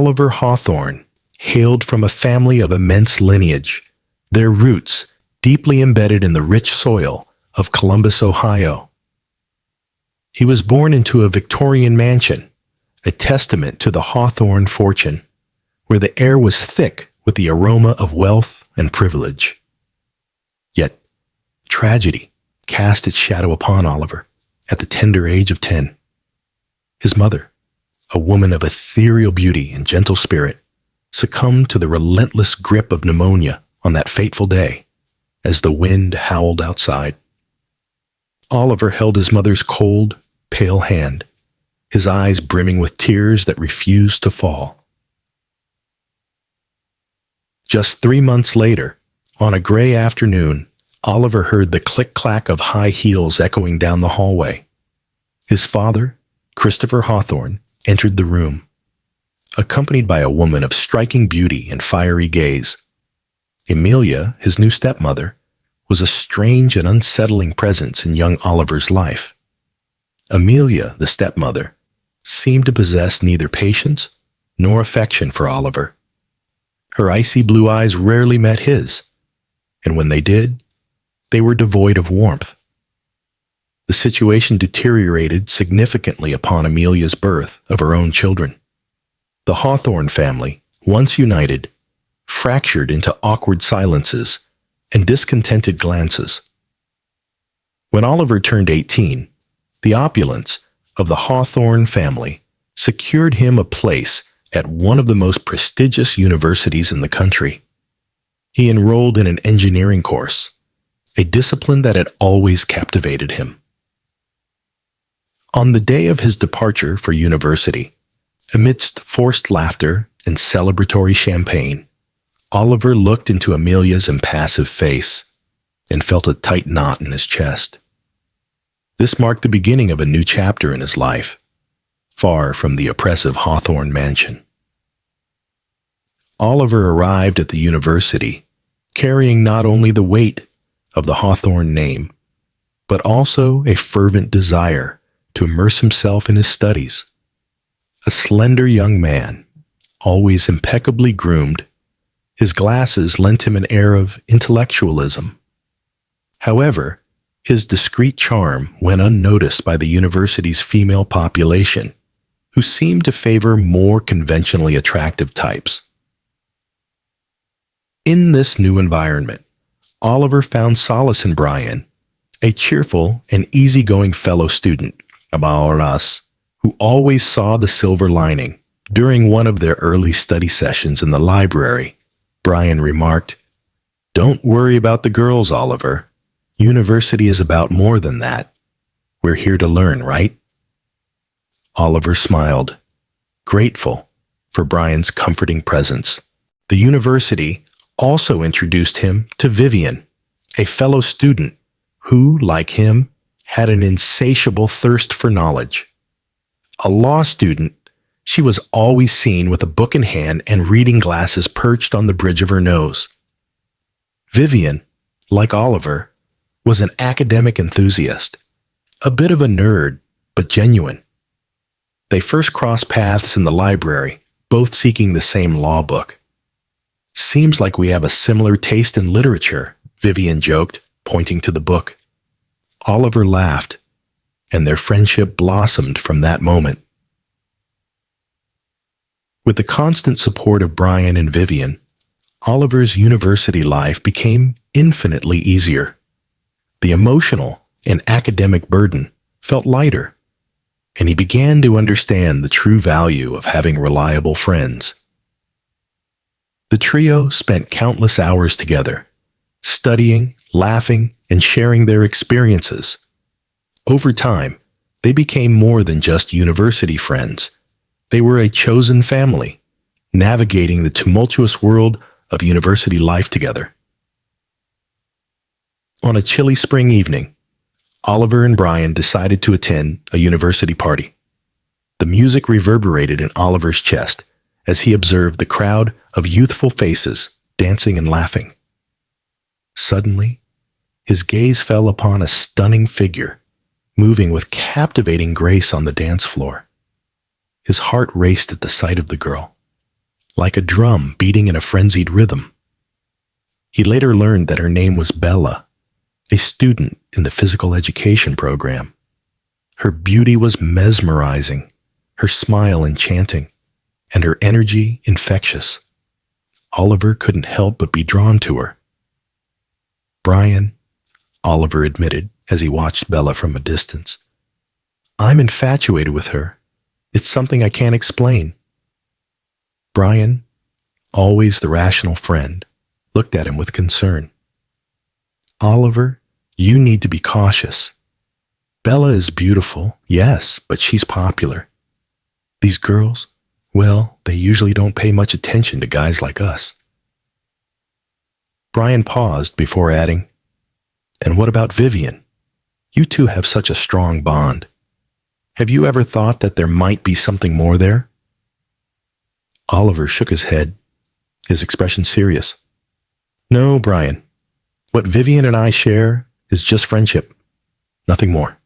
Oliver Hawthorne hailed from a family of immense lineage, their roots deeply embedded in the rich soil of Columbus, Ohio. He was born into a Victorian mansion, a testament to the Hawthorne fortune, where the air was thick with the aroma of wealth and privilege. Yet, tragedy cast its shadow upon Oliver at the tender age of 10. His mother, a woman of ethereal beauty and gentle spirit, succumbed to the relentless grip of pneumonia on that fateful day as the wind howled outside. Oliver held his mother's cold, pale hand, his eyes brimming with tears that refused to fall. Just 3 months later, on a gray afternoon, Oliver heard the click-clack of high heels echoing down the hallway. His father, Christopher Hawthorne, entered the room, accompanied by a woman of striking beauty and fiery gaze. Amelia, his new stepmother, was a strange and unsettling presence in young Oliver's life. Amelia, the stepmother, seemed to possess neither patience nor affection for Oliver. Her icy blue eyes rarely met his, and when they did, they were devoid of warmth. The situation deteriorated significantly upon Amelia's birth of her own children. The Hawthorne family, once united, fractured into awkward silences and discontented glances. When Oliver turned 18, the opulence of the Hawthorne family secured him a place at one of the most prestigious universities in the country. He enrolled in an engineering course, a discipline that had always captivated him. On the day of his departure for university, amidst forced laughter and celebratory champagne, Oliver looked into Amelia's impassive face and felt a tight knot in his chest. This marked the beginning of a new chapter in his life, far from the oppressive Hawthorne mansion. Oliver arrived at the university carrying not only the weight of the Hawthorne name, but also a fervent desire to immerse himself in his studies. A slender young man, always impeccably groomed, his glasses lent him an air of intellectualism. However, his discreet charm went unnoticed by the university's female population, who seemed to favor more conventionally attractive types. In this new environment, Oliver found solace in Brian, a cheerful and easygoing fellow student about us, who always saw the silver lining. During one of their early study sessions in the library, Brian remarked, "Don't worry about the girls, Oliver. University is about more than that. We're here to learn, right?" Oliver smiled, grateful for Brian's comforting presence. The university also introduced him to Vivian, a fellow student who, like him, had an insatiable thirst for knowledge. A law student, she was always seen with a book in hand and reading glasses perched on the bridge of her nose. Vivian, like Oliver, was an academic enthusiast, a bit of a nerd, but genuine. They first crossed paths in the library, both seeking the same law book. "Seems like we have a similar taste in literature," Vivian joked, pointing to the book. Oliver laughed, and their friendship blossomed from that moment. With the constant support of Brian and Vivian, Oliver's university life became infinitely easier. The emotional and academic burden felt lighter, and he began to understand the true value of having reliable friends. The trio spent countless hours together, studying, laughing, and sharing their experiences. Over time, they became more than just university friends. They were a chosen family, navigating the tumultuous world of university life together. On a chilly spring evening, Oliver and Brian decided to attend a university party. The music reverberated in Oliver's chest as he observed the crowd of youthful faces dancing and laughing. Suddenly, his gaze fell upon a stunning figure, moving with captivating grace on the dance floor. His heart raced at the sight of the girl, like a drum beating in a frenzied rhythm. He later learned that her name was Bella, a student in the physical education program. Her beauty was mesmerizing, her smile enchanting, and her energy infectious. Oliver couldn't help but be drawn to her. "Brian," Oliver admitted as he watched Bella from a distance, "I'm infatuated with her. It's something I can't explain." Brian, always the rational friend, looked at him with concern. "Oliver, you need to be cautious. Bella is beautiful, yes, but she's popular. These girls, well, they usually don't pay much attention to guys like us." Brian paused before adding, "And what about Vivian? You two have such a strong bond. Have you ever thought that there might be something more there?" Oliver shook his head, his expression serious. "No, Brian. What Vivian and I share is just friendship. Nothing more."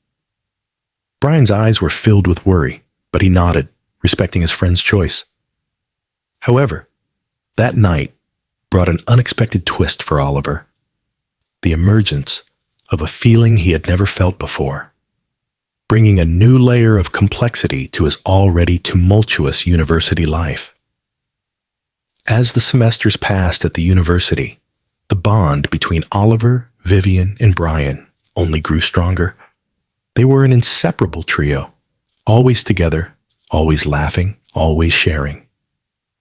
Brian's eyes were filled with worry, but he nodded, respecting his friend's choice. However, that night brought an unexpected twist for Oliver. The emergence of a feeling he had never felt before, bringing a new layer of complexity to his already tumultuous university life. As the semesters passed at the university, the bond between Oliver, Vivian, and Brian only grew stronger. They were an inseparable trio, always together, always laughing, always sharing.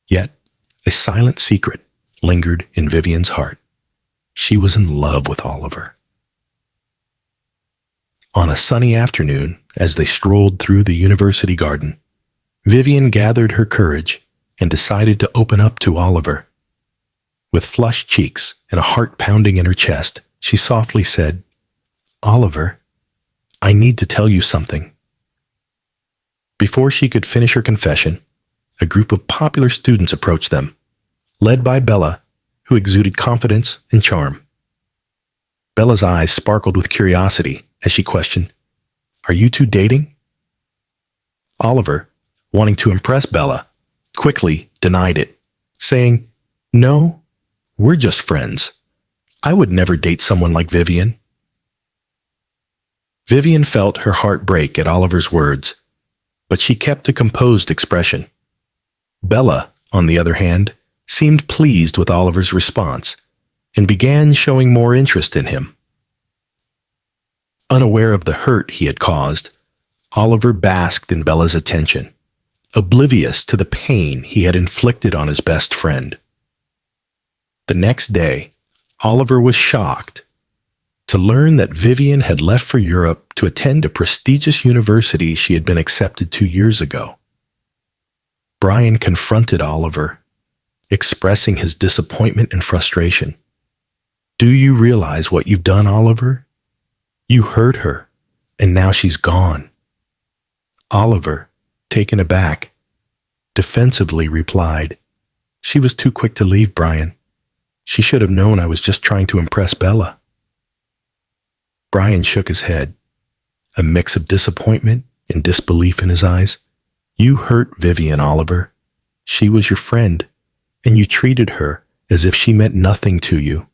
Yet, a silent secret lingered in Vivian's heart. She was in love with Oliver. On a sunny afternoon, as they strolled through the university garden, Vivian gathered her courage and decided to open up to Oliver. With flushed cheeks and a heart pounding in her chest, she softly said, "Oliver, I need to tell you something." Before she could finish her confession, a group of popular students approached them, led by Bella, who exuded confidence and charm. Bella's eyes sparkled with curiosity as she questioned, "Are you two dating?" Oliver, wanting to impress Bella, quickly denied it, saying, "No, we're just friends. I would never date someone like Vivian." Vivian felt her heart break at Oliver's words, but she kept a composed expression. Bella, on the other hand, seemed pleased with Oliver's response and began showing more interest in him. Unaware of the hurt he had caused, Oliver basked in Bella's attention, oblivious to the pain he had inflicted on his best friend. The next day, Oliver was shocked to learn that Vivian had left for Europe to attend a prestigious university she had been accepted 2 years ago. Brian confronted Oliver, expressing his disappointment and frustration. "Do you realize what you've done, Oliver? You hurt her, and now she's gone." Oliver, taken aback, defensively replied, "She was too quick to leave, Brian. She should have known I was just trying to impress Bella." Brian shook his head, a mix of disappointment and disbelief in his eyes. "You hurt Vivian, Oliver. She was your friend, and you treated her as if she meant nothing to you.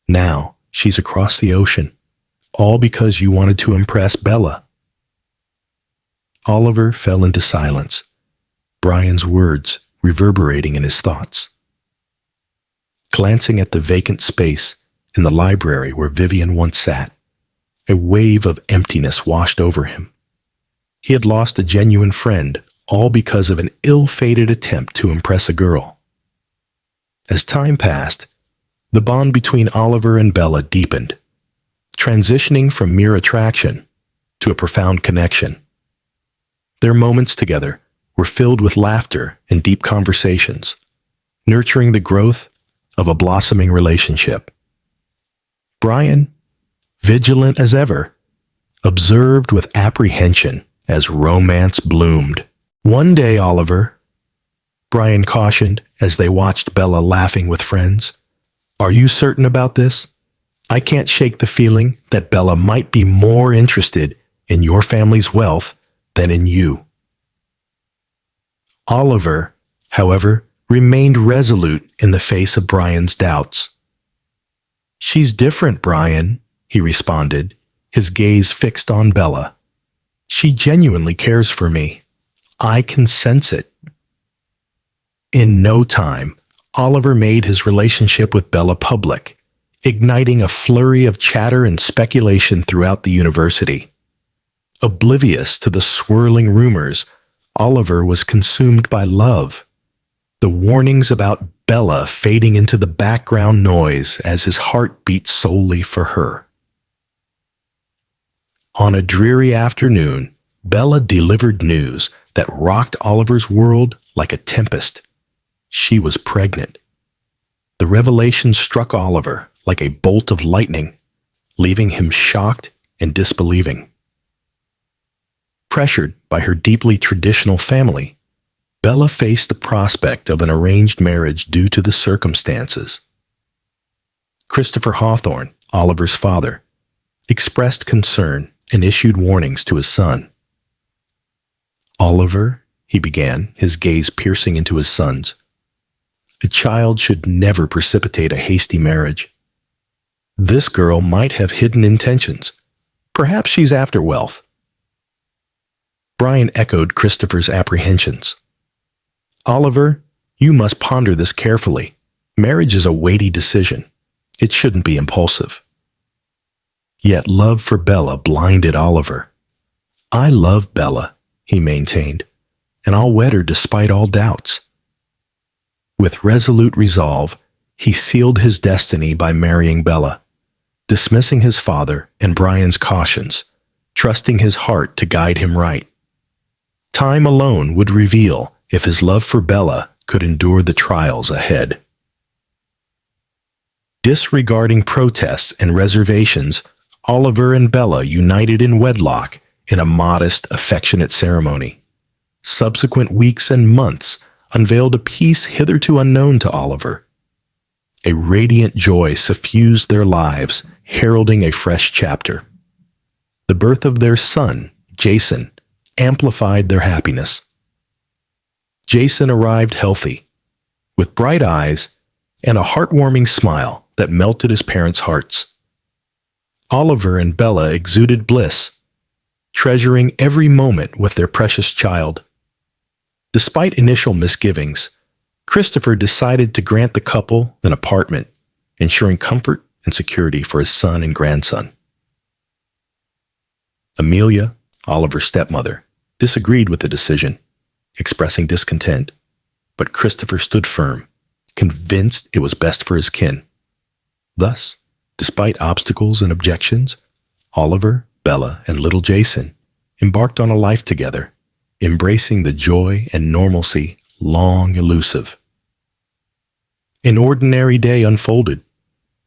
Now she's across the ocean, all because you wanted to impress Bella." Oliver fell into silence, Brian's words reverberating in his thoughts. Glancing at the vacant space in the library where Vivian once sat, a wave of emptiness washed over him. He had lost a genuine friend, all because of an ill-fated attempt to impress a girl. As time passed, the bond between Oliver and Bella deepened, transitioning from mere attraction to a profound connection. Their moments together were filled with laughter and deep conversations, nurturing the growth of a blossoming relationship. Brian, vigilant as ever, observed with apprehension as romance bloomed. "One day, Oliver," Brian cautioned as they watched Bella laughing with friends, "are you certain about this? I can't shake the feeling that Bella might be more interested in your family's wealth than in you." Oliver, however, remained resolute in the face of Brian's doubts. "She's different, Brian," he responded, his gaze fixed on Bella. "She genuinely cares for me. I can sense it." In no time, Oliver made his relationship with Bella public, igniting a flurry of chatter and speculation throughout the university. Oblivious to the swirling rumors, Oliver was consumed by love. The warnings about Bella fading into the background noise as his heart beat solely for her. On a dreary afternoon, Bella delivered news that rocked Oliver's world like a tempest. She was pregnant. The revelation struck Oliver like a bolt of lightning, leaving him shocked and disbelieving. Pressured by her deeply traditional family, Bella faced the prospect of an arranged marriage due to the circumstances. Christopher Hawthorne, Oliver's father, expressed concern and issued warnings to his son. "Oliver," he began, his gaze piercing into his son's, "a child should never precipitate a hasty marriage. This girl might have hidden intentions. Perhaps she's after wealth." Brian echoed Christopher's apprehensions. "Oliver, you must ponder this carefully. Marriage is a weighty decision. It shouldn't be impulsive." Yet love for Bella blinded Oliver. "I love Bella," he maintained, "and I'll wed her despite all doubts." With resolute resolve, he sealed his destiny by marrying Bella, dismissing his father and Brian's cautions, trusting his heart to guide him right. Time alone would reveal if his love for Bella could endure the trials ahead. Disregarding protests and reservations, Oliver and Bella united in wedlock in a modest, affectionate ceremony. Subsequent weeks and months unveiled a peace hitherto unknown to Oliver. A radiant joy suffused their lives, heralding a fresh chapter. The birth of their son, Jason, amplified their happiness. Jason arrived healthy, with bright eyes and a heartwarming smile that melted his parents' hearts. Oliver and Bella exuded bliss, treasuring every moment with their precious child. Despite initial misgivings, Christopher decided to grant the couple an apartment, ensuring comfort and security for his son and grandson. Amelia, Oliver's stepmother, disagreed with the decision, expressing discontent, but Christopher stood firm, convinced it was best for his kin. Thus, despite obstacles and objections, Oliver, Bella, and little Jason embarked on a life together, embracing the joy and normalcy long elusive. An ordinary day unfolded,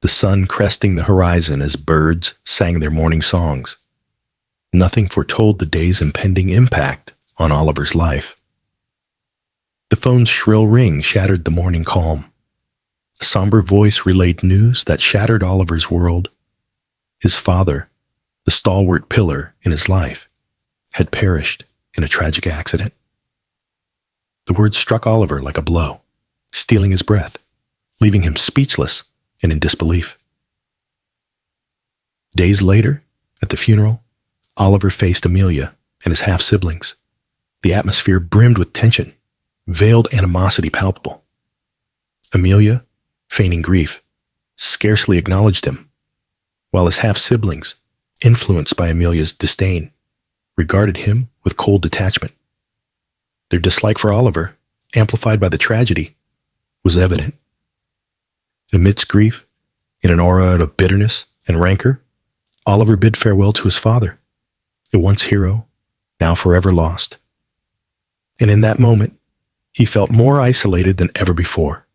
the sun cresting the horizon as birds sang their morning songs. Nothing foretold the day's impending impact on Oliver's life. The phone's shrill ring shattered the morning calm. A somber voice relayed news that shattered Oliver's world. His father, the stalwart pillar in his life, had perished in a tragic accident. The words struck Oliver like a blow, stealing his breath, leaving him speechless and in disbelief. Days later, at the funeral, Oliver faced Amelia and his half-siblings. The atmosphere brimmed with tension, veiled animosity palpable. Amelia, feigning grief, scarcely acknowledged him, while his half-siblings, influenced by Amelia's disdain, regarded him with cold detachment. Their dislike for Oliver, amplified by the tragedy, was evident. Amidst grief, in an aura of bitterness and rancor, Oliver bid farewell to his father, a once hero, now forever lost. And in that moment, he felt more isolated than ever before.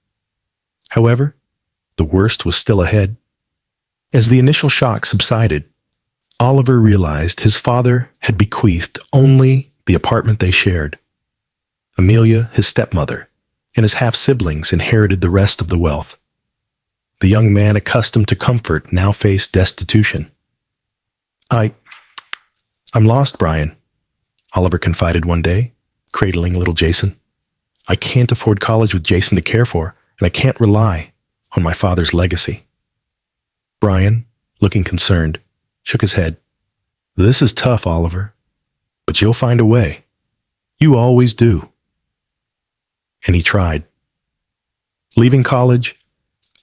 However, the worst was still ahead. As the initial shock subsided, Oliver realized his father had bequeathed only the apartment they shared. Amelia, his stepmother, and his half-siblings inherited the rest of the wealth. The young man, accustomed to comfort, now faced destitution. I'm lost, Brian," Oliver confided one day, cradling little Jason. I can't afford college with Jason to care for, and I can't rely on my father's legacy. Brian, looking concerned, shook his head. This is tough, Oliver, but you'll find a way. You always do. And he tried. Leaving college,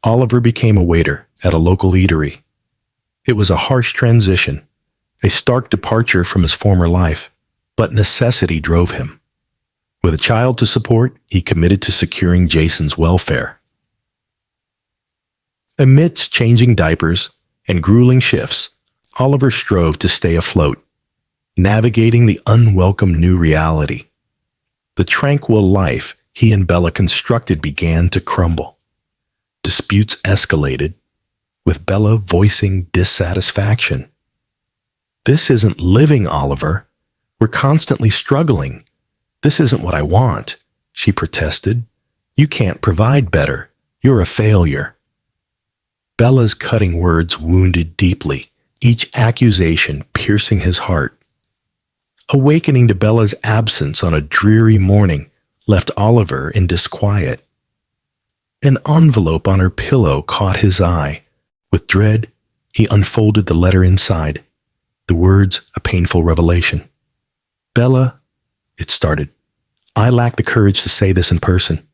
Oliver became a waiter at a local eatery. It was a harsh transition, a stark departure from his former life, but necessity drove him. With a child to support, he committed to securing Jason's welfare. Amidst changing diapers and grueling shifts, Oliver strove to stay afloat, navigating the unwelcome new reality. The tranquil life he and Bella constructed began to crumble. Disputes escalated, with Bella voicing dissatisfaction. This isn't living, Oliver. We're constantly struggling. This isn't what I want, she protested. You can't provide better. You're a failure. Bella's cutting words wounded deeply, each accusation piercing his heart. Awakening to Bella's absence on a dreary morning left Oliver in disquiet. An envelope on her pillow caught his eye. With dread, he unfolded the letter inside. The words a painful revelation. Bella, it started. I lack the courage to say this in person.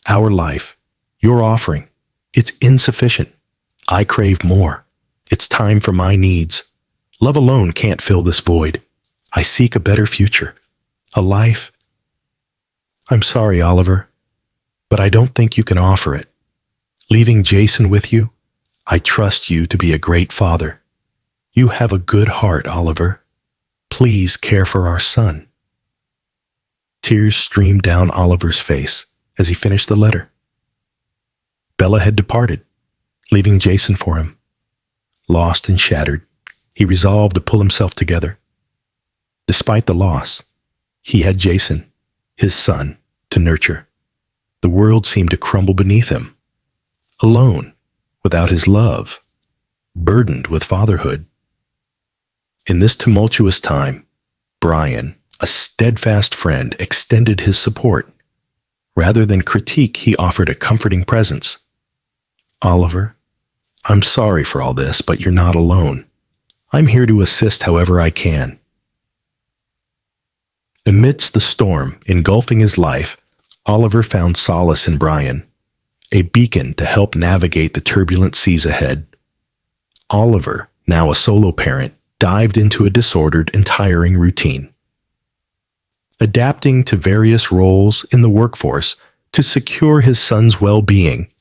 Our life, your offering, it's insufficient. I crave more. It's time for my needs. Love alone can't fill this void. I seek a better future. A life. I'm sorry, Oliver, but I don't think you can offer it. Leaving Jason with you, I trust you to be a great father. You have a good heart, Oliver. Please care for our son. Tears streamed down Oliver's face as he finished the letter. Bella had departed, leaving Jason for him. Lost and shattered, he resolved to pull himself together. Despite the loss, he had Jason, his son, to nurture. The world seemed to crumble beneath him. Alone, without his love, burdened with fatherhood. In this tumultuous time, Brian, a steadfast friend, extended his support. Rather than critique, he offered a comforting presence. Oliver, I'm sorry for all this, but you're not alone. I'm here to assist however I can. Amidst the storm engulfing his life, Oliver found solace in Brian, a beacon to help navigate the turbulent seas ahead. Oliver, now a solo parent, dived into a disordered and tiring routine. Adapting to various roles in the workforce to secure his son's well-being,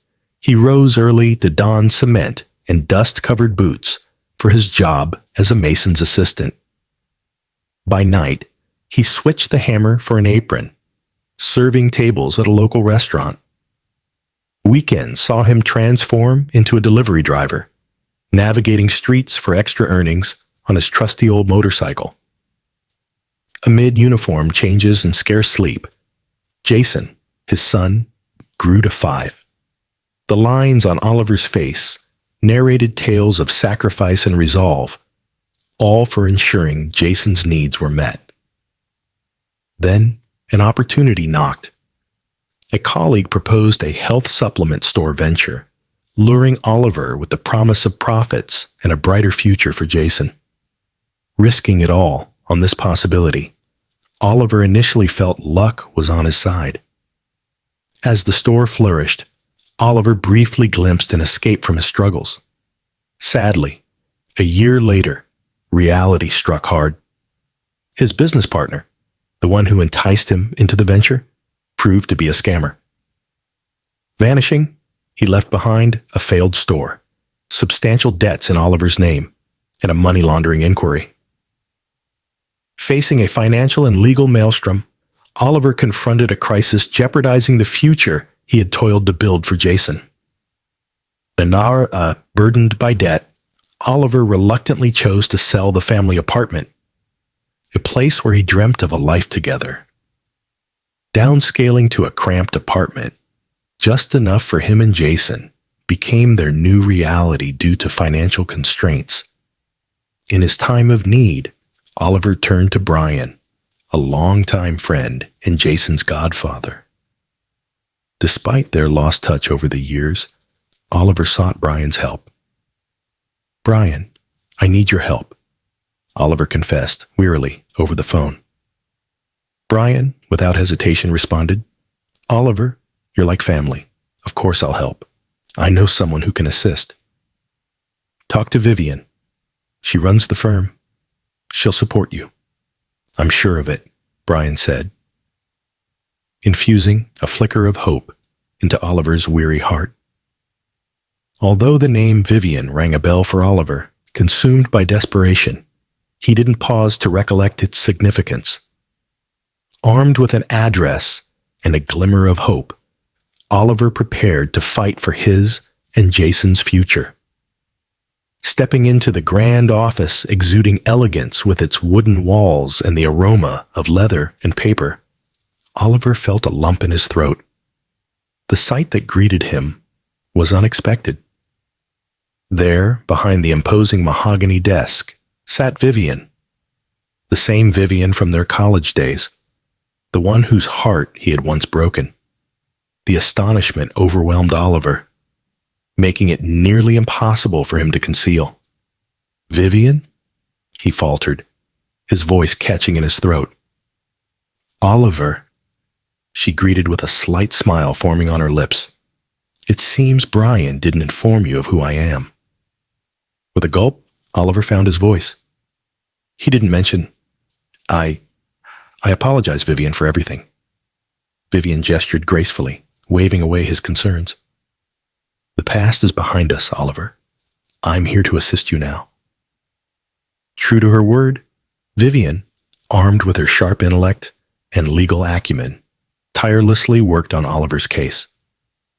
he rose early to don cement and dust-covered boots for his job as a mason's assistant. By night, he switched the hammer for an apron, serving tables at a local restaurant. Weekends saw him transform into a delivery driver, navigating streets for extra earnings on his trusty old motorcycle. Amid uniform changes and scarce sleep, Jason, his son, grew to 5. The lines on Oliver's face narrated tales of sacrifice and resolve, all for ensuring Jason's needs were met. Then, an opportunity knocked. A colleague proposed a health supplement store venture, luring Oliver with the promise of profits and a brighter future for Jason. Risking it all on this possibility, Oliver initially felt luck was on his side. As the store flourished, Oliver briefly glimpsed an escape from his struggles. Sadly, a year later, reality struck hard. His business partner, the one who enticed him into the venture, proved to be a scammer. Vanishing, he left behind a failed store, substantial debts in Oliver's name, and a money laundering inquiry. Facing a financial and legal maelstrom, Oliver confronted a crisis jeopardizing the future he had toiled to build for Jason. Burdened by debt, Oliver reluctantly chose to sell the family apartment, a place where he dreamt of a life together. Downscaling to a cramped apartment, just enough for him and Jason, became their new reality due to financial constraints. In his time of need, Oliver turned to Brian, a longtime friend and Jason's godfather. Despite their lost touch over the years, Oliver sought Brian's help. "Brian, I need your help," Oliver confessed wearily over the phone. Brian, without hesitation, responded, "Oliver, you're like family. Of course I'll help. I know someone who can assist. Talk to Vivian. She runs the firm. She'll support you." "I'm sure of it," Brian said, infusing a flicker of hope into Oliver's weary heart. Although the name Vivian rang a bell for Oliver, consumed by desperation, he didn't pause to recollect its significance. Armed with an address and a glimmer of hope, Oliver prepared to fight for his and Jason's future. Stepping into the grand office exuding elegance with its wooden walls and the aroma of leather and paper, Oliver felt a lump in his throat. The sight that greeted him was unexpected. There, behind the imposing mahogany desk, sat Vivian, the same Vivian from their college days, the one whose heart he had once broken. The astonishment overwhelmed Oliver, making it nearly impossible for him to conceal. "Vivian?" he faltered, his voice catching in his throat. "Oliver," she greeted with a slight smile forming on her lips. "It seems Brian didn't inform you of who I am." With a gulp, Oliver found his voice. "He didn't mention. I apologize, Vivian, for everything." Vivian gestured gracefully, waving away his concerns. "The past is behind us, Oliver. I'm here to assist you now." True to her word, Vivian, armed with her sharp intellect and legal acumen, tirelessly worked on Oliver's case.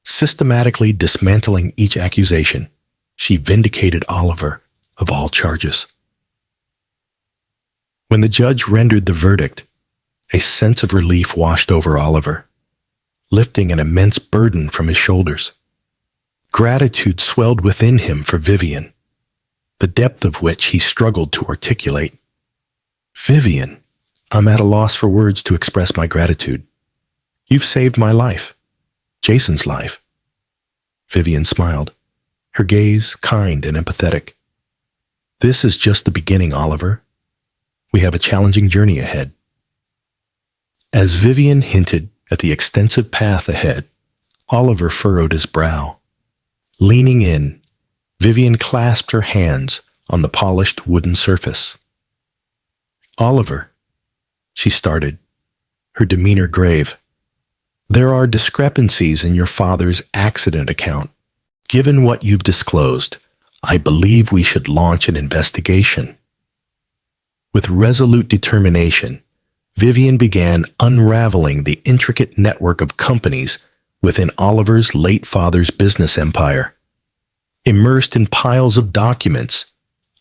Systematically dismantling each accusation, she vindicated Oliver of all charges. When the judge rendered the verdict, a sense of relief washed over Oliver, lifting an immense burden from his shoulders. Gratitude swelled within him for Vivian, the depth of which he struggled to articulate. "Vivian, I'm at a loss for words to express my gratitude. You've saved my life, Jason's life." Vivian smiled, her gaze kind and empathetic. "This is just the beginning, Oliver. We have a challenging journey ahead." As Vivian hinted at the extensive path ahead, Oliver furrowed his brow. Leaning in, Vivian clasped her hands on the polished wooden surface. "Oliver," she started, her demeanor grave, "there are discrepancies in your father's accident account. Given what you've disclosed, I believe we should launch an investigation." With resolute determination, Vivian began unraveling the intricate network of companies within Oliver's late father's business empire. Immersed in piles of documents,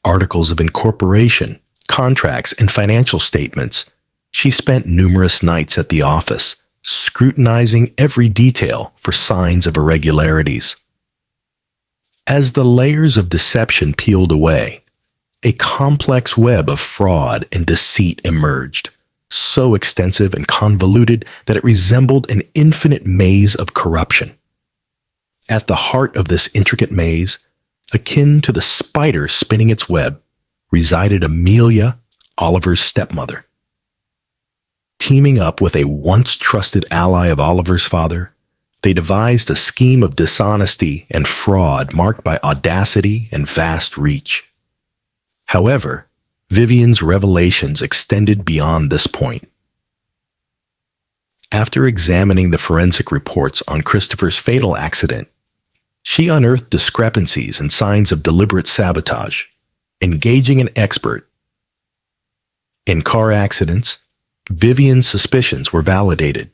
articles of incorporation, contracts, and financial statements, she spent numerous nights at the office, scrutinizing every detail for signs of irregularities. As the layers of deception peeled away, a complex web of fraud and deceit emerged, so extensive and convoluted that it resembled an infinite maze of corruption. At the heart of this intricate maze, akin to the spider spinning its web, resided Amelia, Oliver's stepmother. Teaming up with a once trusted ally of Oliver's father, they devised a scheme of dishonesty and fraud marked by audacity and vast reach. However, Vivian's revelations extended beyond this point. After examining the forensic reports on Christopher's fatal accident, she unearthed discrepancies and signs of deliberate sabotage, engaging an expert. In car accidents, Vivian's suspicions were validated.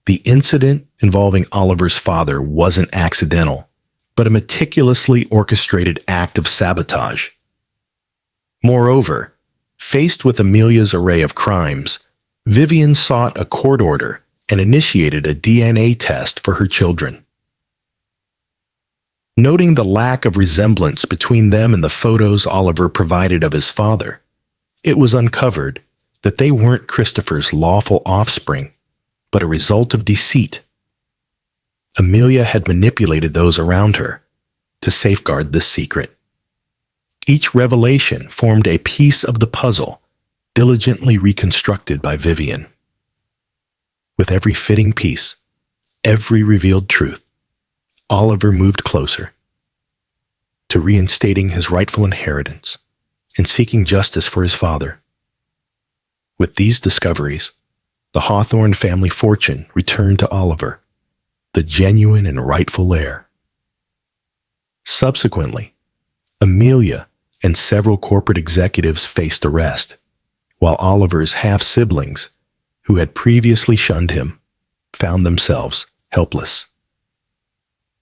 The incident involving Oliver's father wasn't accidental, but a meticulously orchestrated act of sabotage. Moreover, faced with Amelia's array of crimes, Vivian sought a court order and initiated a DNA test for her children. Noting the lack of resemblance between them and the photos Oliver provided of his father, it was uncovered that they weren't Christopher's lawful offspring, but a result of deceit. Amelia had manipulated those around her to safeguard this secret. Each revelation formed a piece of the puzzle diligently reconstructed by Vivian. With every fitting piece, every revealed truth, Oliver moved closer to reinstating his rightful inheritance and seeking justice for his father. With these discoveries, the Hawthorne family fortune returned to Oliver, the genuine and rightful heir. Subsequently, Amelia and several corporate executives faced arrest, while Oliver's half-siblings, who had previously shunned him, found themselves helpless.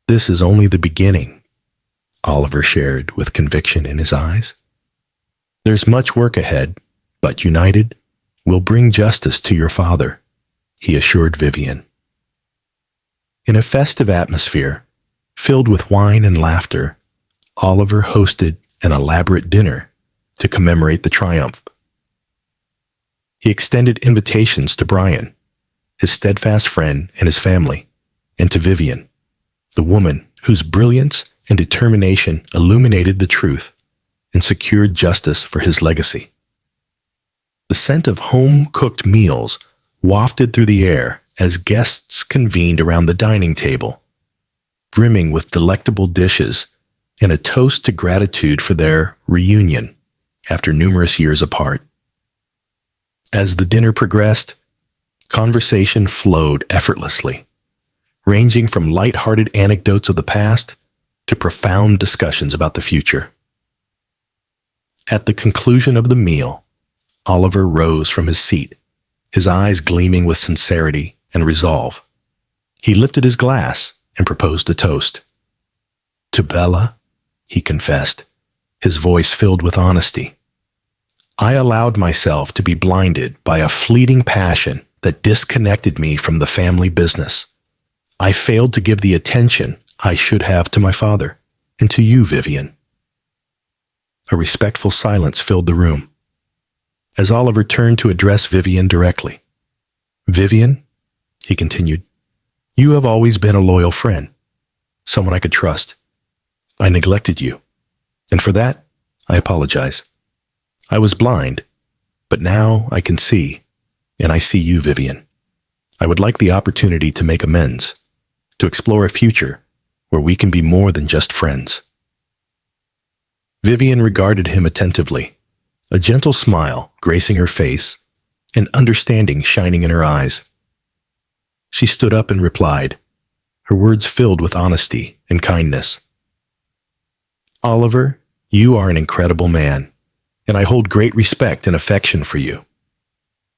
"This is only the beginning," Oliver shared with conviction in his eyes. "There's much work ahead, but united, we'll bring justice to your father," he assured Vivian. In a festive atmosphere, filled with wine and laughter, Oliver hosted an elaborate dinner to commemorate the triumph. He extended invitations to Brian, his steadfast friend and his family, and to Vivian, the woman whose brilliance and determination illuminated the truth and secured justice for his legacy. The scent of home-cooked meals wafted through the air as guests convened around the dining table, brimming with delectable dishes and a toast to gratitude for their reunion after numerous years apart. As the dinner progressed, conversation flowed effortlessly, ranging from light-hearted anecdotes of the past to profound discussions about the future. At the conclusion of the meal, Oliver rose from his seat, his eyes gleaming with sincerity and resolve. He lifted his glass and proposed a toast. "To Bella," he confessed, his voice filled with honesty. "I allowed myself to be blinded by a fleeting passion that disconnected me from the family business. I failed to give the attention I should have to my father and to you, Vivian." A respectful silence filled the room, as Oliver turned to address Vivian directly. "Vivian," he continued, "you have always been a loyal friend, someone I could trust. I neglected you, and for that, I apologize. I was blind, but now I can see, and I see you, Vivian. I would like the opportunity to make amends, to explore a future where we can be more than just friends." Vivian regarded him attentively, a gentle smile gracing her face and understanding shining in her eyes. She stood up and replied, her words filled with honesty and kindness. "Oliver, you are an incredible man, and I hold great respect and affection for you.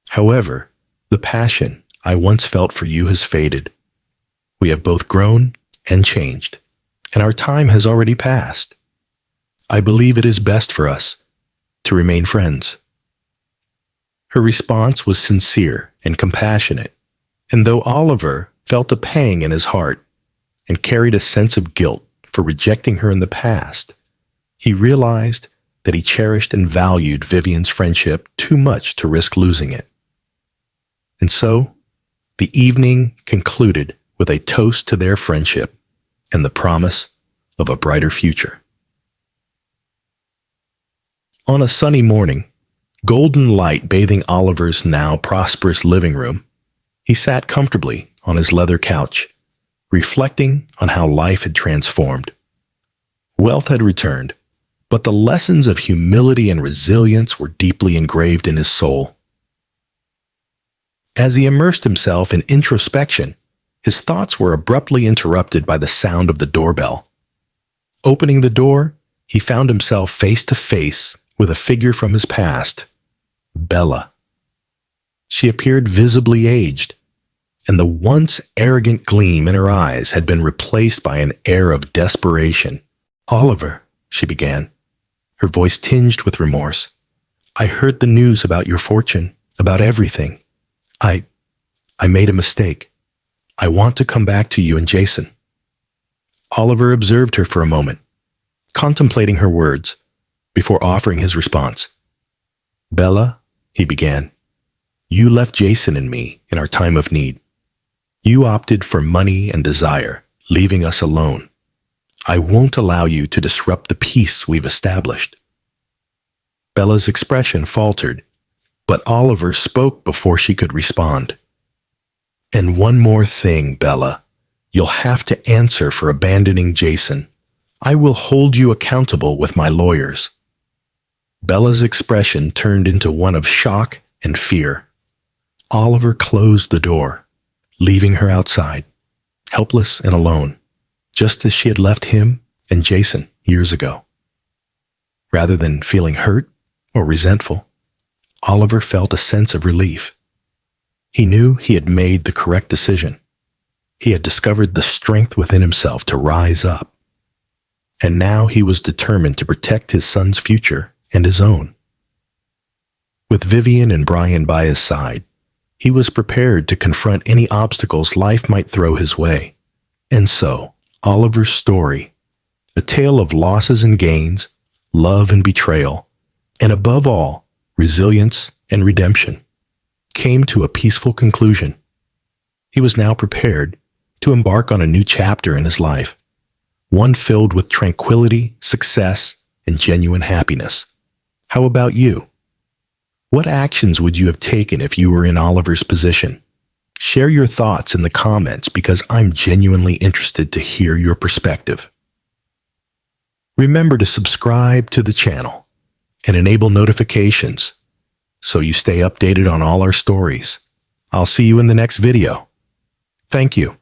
However, the passion I once felt for you has faded. We have both grown and changed, and our time has already passed. I believe it is best for us to remain friends." Her response was sincere and compassionate, and though Oliver felt a pang in his heart and carried a sense of guilt for rejecting her in the past, he realized that he cherished and valued Vivian's friendship too much to risk losing it. And so, the evening concluded with a toast to their friendship and the promise of a brighter future. On a sunny morning, golden light bathing Oliver's now prosperous living room, he sat comfortably on his leather couch, reflecting on how life had transformed. Wealth had returned, but the lessons of humility and resilience were deeply engraved in his soul. As he immersed himself in introspection, his thoughts were abruptly interrupted by the sound of the doorbell. Opening the door, he found himself face to face with a figure from his past, Bella. She appeared visibly aged, and the once arrogant gleam in her eyes had been replaced by an air of desperation. "Oliver," she began, her voice tinged with remorse, "I heard the news about your fortune, about everything. I made a mistake. I want to come back to you and Jason." Oliver observed her for a moment, contemplating her words, before offering his response. "Bella," he began, "you left Jason and me in our time of need. You opted for money and desire leaving us alone. I won't allow you to disrupt the peace we've established." Bella's expression faltered, but Oliver spoke before she could respond. "And one more thing, Bella. You'll have to answer for abandoning Jason. I will hold you accountable with my lawyers." Bella's expression turned into one of shock and fear. Oliver closed the door, leaving her outside, helpless and alone, just as she had left him and Jason years ago. Rather than feeling hurt or resentful, Oliver felt a sense of relief. He knew he had made the correct decision. He had discovered the strength within himself to rise up. And now he was determined to protect his son's future and his own. With Vivian and Brian by his side, he was prepared to confront any obstacles life might throw his way. And so, Oliver's story, a tale of losses and gains, love and betrayal, and above all, resilience and redemption, came to a peaceful conclusion. He was now prepared to embark on a new chapter in his life, one filled with tranquility, success, and genuine happiness. How about you? What actions would you have taken if you were in Oliver's position? Share your thoughts in the comments because I'm genuinely interested to hear your perspective. Remember to subscribe to the channel and enable notifications so you stay updated on all our stories. I'll see you in the next video. Thank you.